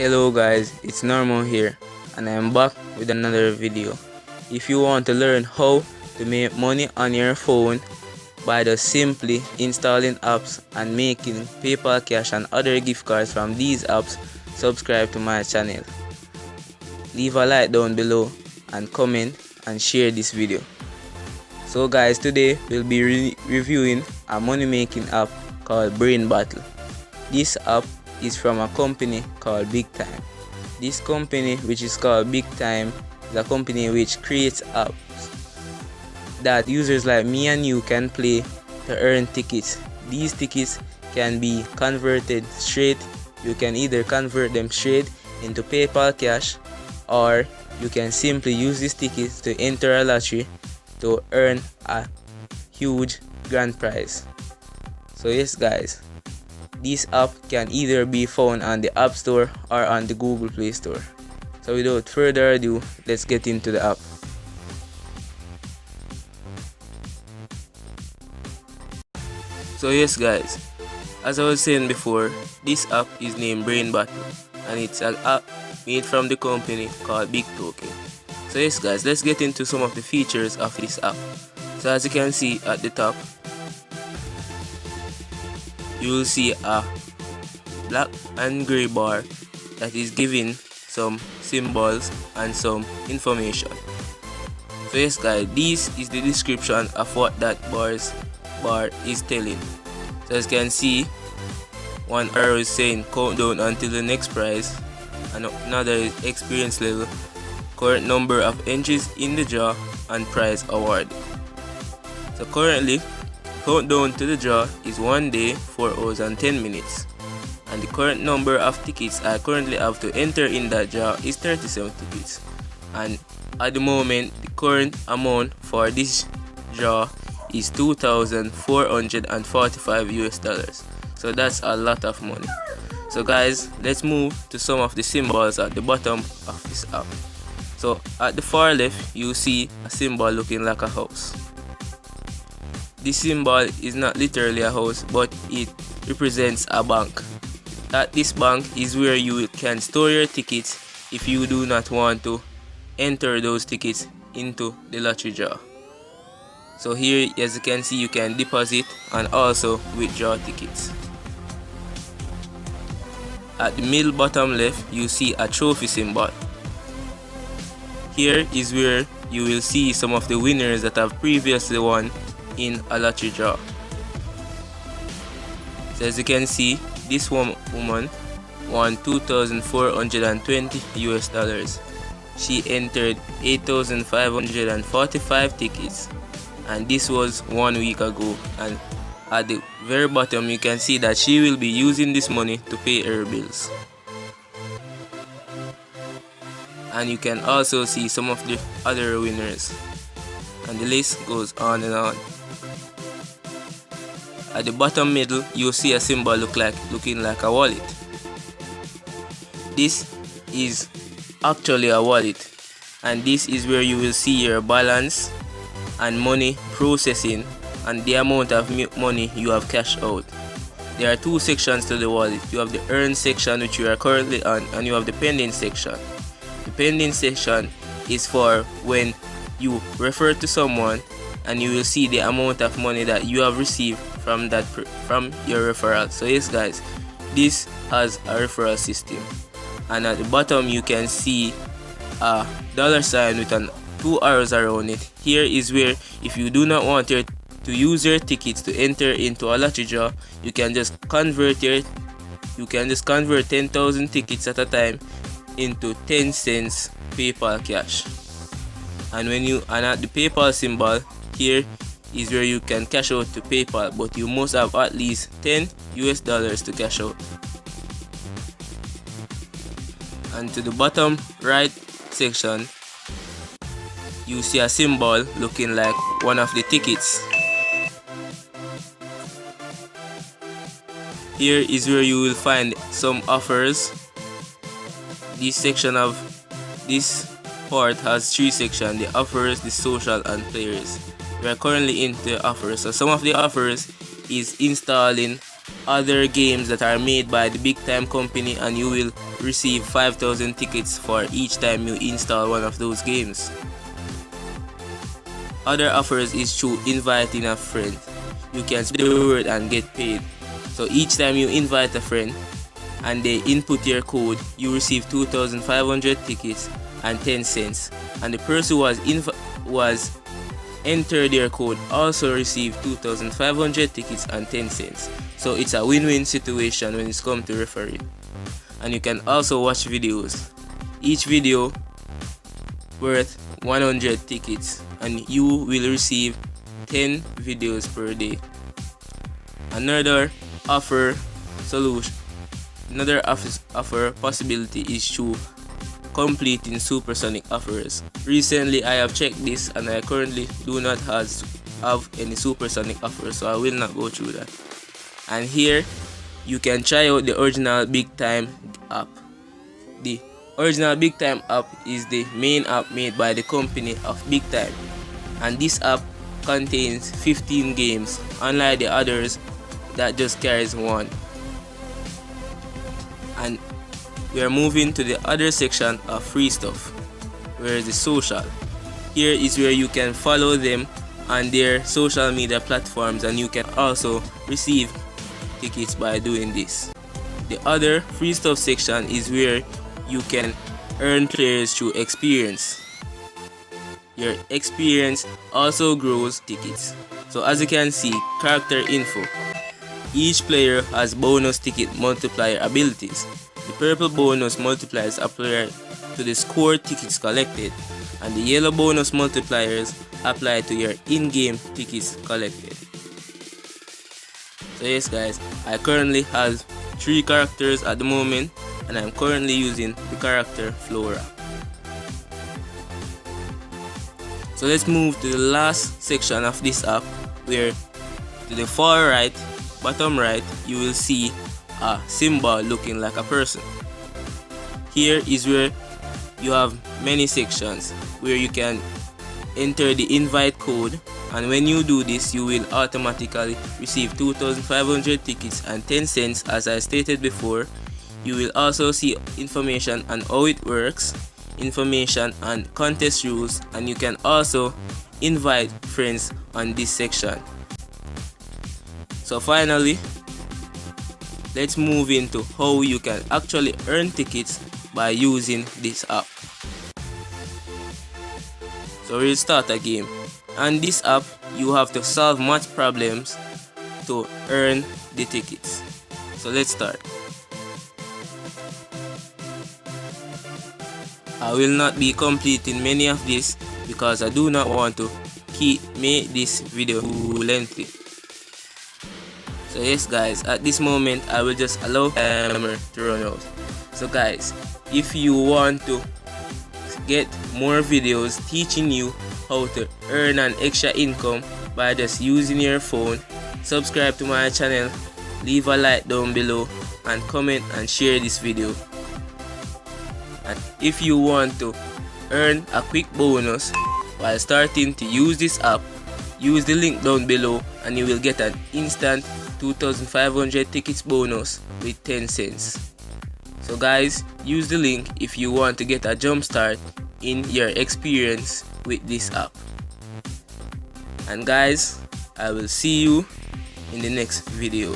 Hello guys, it's Normo here and I am back with another video. If you want to learn how to make money on your phone by just simply installing apps and making PayPal Cash and other gift cards from these apps, subscribe to my channel. Leave a like down below and comment and share this video. So guys, today we'll be reviewing a money making app called Brain Battle. This app is from a company called Big Time. This company, which is called Big Time, is a company which creates apps that users like me and you can play to earn tickets. These tickets can be converted straight. You can either convert them straight into PayPal Cash, or you can simply use these tickets to enter a lottery to earn a huge grand prize. So yes guys, this app can either be found on the App Store or on the Google Play Store. So without further ado, let's get into the app. So yes guys, as I was saying before, this app is named Brain Battle and it's an app made from the company called Big Token. So yes guys, let's get into some of the features of this app. So as you can see at the top, you will see a black and gray bar that is giving some symbols and some information. So yes guys, this is the description of what that bar is telling. So as you can see, one arrow is saying countdown until the next prize, and another is experience level, current number of entries in the draw, and prize award. So currently, countdown to the draw is 1 day, 4 hours and 10 minutes. And the current number of tickets I currently have to enter in that draw is 37 tickets. And at the moment, the current amount for this draw is $2,445. So that's a lot of money. So guys, let's move to some of the symbols at the bottom of this app. So at the far left, you see a symbol looking like a house. This symbol is not literally a house, but it represents a bank. At this bank is where you can store your tickets if you do not want to enter those tickets into the lottery draw. So here, as you can see, you can deposit and also withdraw tickets. At the middle bottom left, you see a trophy symbol. Here is where you will see some of the winners that have previously won in a lottery draw. So as you can see, this woman won $2,420. She entered 8,545 tickets, and this was 1 week ago. And at the very bottom, you can see that she will be using this money to pay her bills. And you can also see some of the other winners, and the list goes on and on. At the bottom middle, you'll see a symbol looking like a wallet. This is actually a wallet, and this is where you will see your balance and money processing and the amount of money you have cashed out. There are two sections to the wallet. You have the earn section, which you are currently on, and you have the pending section. The pending section is for when you refer to someone and you will see the amount of money that you have received from your referral. So yes guys, this has a referral system. And at the bottom you can see a $sign with 2 arrows around it. Here is where, if you do not want to use your tickets to enter into a lottery draw, you can just convert 10,000 tickets at a time into 10 cents PayPal Cash. And at the PayPal symbol, here is where you can cash out to PayPal, but you must have at least $10 to cash out. And to the bottom right section, you see a symbol looking like one of the tickets. Here is where you will find some offers. This section of this part has 3 sections: the offers, the social, and players. We are currently into offers. So some of the offers is installing other games that are made by the Big Time company, and you will receive 5,000 tickets for each time you install one of those games. Other offers is through inviting a friend. You can spread the word and get paid. So each time you invite a friend and they input your code, you receive 2,500 tickets and 10 cents. And the person who was entered their code also received 2,500 tickets and 10 cents. So it's a win-win situation when it's come to referee. And you can also watch videos. Each video worth 100 tickets, and you will receive 10 videos per day. Another offer possibility is through completing supersonic offers. Recently I have checked this and I currently do not have any supersonic offers, so I will not go through that. And here you can try out the original Big Time app. The original Big Time app is the main app made by the company of Big Time, and this app contains 15 games, unlike the others that just carries one. And we are moving to the other section of free stuff, where is the social. Here is where you can follow them on their social media platforms, and you can also receive tickets by doing this. The other free stuff section is where you can earn players through experience. Your experience also grows tickets. So as you can see, character info. Each player has bonus ticket multiplier abilities. The purple bonus multipliers apply to the score tickets collected, and the yellow bonus multipliers apply to your in-game tickets collected. So yes guys, I currently have 3 characters at the moment, and I'm currently using the character Flora. So let's move to the last section of this app, where to the far right, bottom right, you will see a symbol looking like a person. Here is where you have many sections where you can enter the invite code, and when you do this you will automatically receive 2,500 tickets and 10 cents as I stated before. You will also see information on how it works, information on contest rules, and you can also invite friends on this section. So finally, let's move into how you can actually earn tickets by using this app. So we'll start a game. On this app, you have to solve math problems to earn the tickets. So let's start. I will not be completing many of this because I do not want to make this video too lengthy. So yes guys, at this moment I will just allow the timer to run out. So guys, if you want to get more videos teaching you how to earn an extra income by just using your phone, subscribe to my channel, leave a like down below, and comment and share this video. And if you want to earn a quick bonus while starting to use this app, use the link down below and you will get an instant 2,500 tickets bonus with 10 cents. So guys, use the link if you want to get a jump start in your experience with this app. And guys, I will see you in the next video.